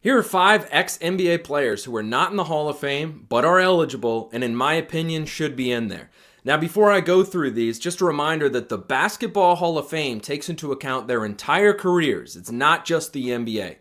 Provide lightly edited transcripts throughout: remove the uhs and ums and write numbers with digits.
Here are 5 ex-NBA players who are not in the Hall of Fame, but are eligible, and in my opinion should be in there. Now before I go through these, just a reminder that the Basketball Hall of Fame takes into account their entire careers. It's not just the NBA.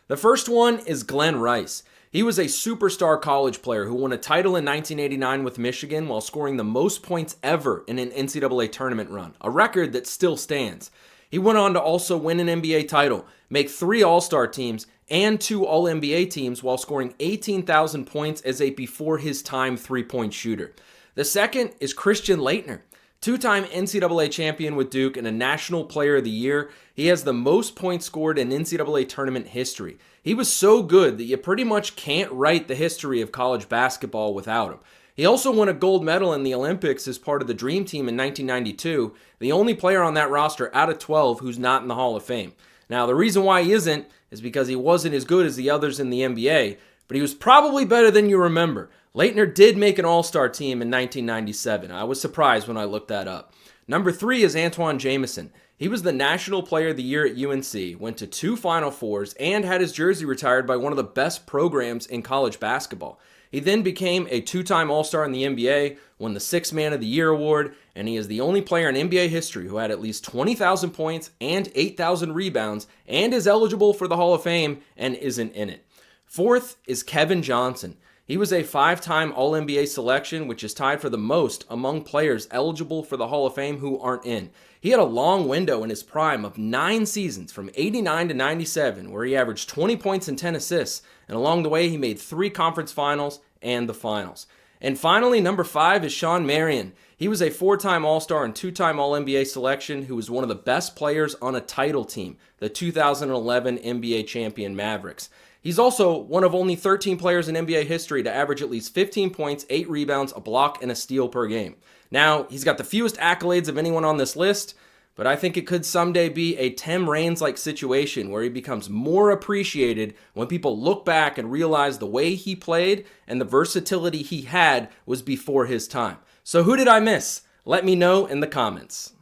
The first one is Glenn Rice. He was a superstar college player who won a title in 1989 with Michigan while scoring the most points ever in an NCAA tournament run, a record that still stands. He went on to also win an NBA title, make 3 All-Star teams, and 2 All-NBA teams while scoring 18,000 points as a before-his-time three-point shooter. The second is Christian Laettner. 2-time NCAA champion with Duke and a National Player of the Year, he has the most points scored in NCAA tournament history. He was so good that you pretty much can't write the history of college basketball without him. He also won a gold medal in the Olympics as part of the Dream Team in 1992, the only player on that roster out of 12 who's not in the Hall of Fame. Now, the reason why he isn't is because he wasn't as good as the others in the NBA, but he was probably better than you remember. Laettner did make an All-Star team in 1997. I was surprised when I looked that up. Number 3 is Antoine Jameson. He was the National Player of the Year at UNC, went to 2 Final Fours, and had his jersey retired by one of the best programs in college basketball. He then became a 2-time All-Star in the NBA, won the 6th Man of the Year award, and he is the only player in NBA history who had at least 20,000 points and 8,000 rebounds, and is eligible for the Hall of Fame and isn't in it. 4th is Kevin Johnson. He was a 5-time All-NBA selection, which is tied for the most among players eligible for the Hall of Fame who aren't in. He had a long window in his prime of 9 seasons from 89 to 97, where he averaged 20 points and 10 assists, and along the way he made 3 conference finals and the finals. And finally, number 5 is Shawn Marion. He was a 4-time All-Star and 2-time All-NBA selection who was one of the best players on a title team, the 2011 NBA champion Mavericks. He's also one of only 13 players in NBA history to average at least 15 points, 8 rebounds, a block, and a steal per game. Now, he's got the fewest accolades of anyone on this list, but I think it could someday be a Tim Raines-like situation where he becomes more appreciated when people look back and realize the way he played and the versatility he had was before his time. So who did I miss? Let me know in the comments.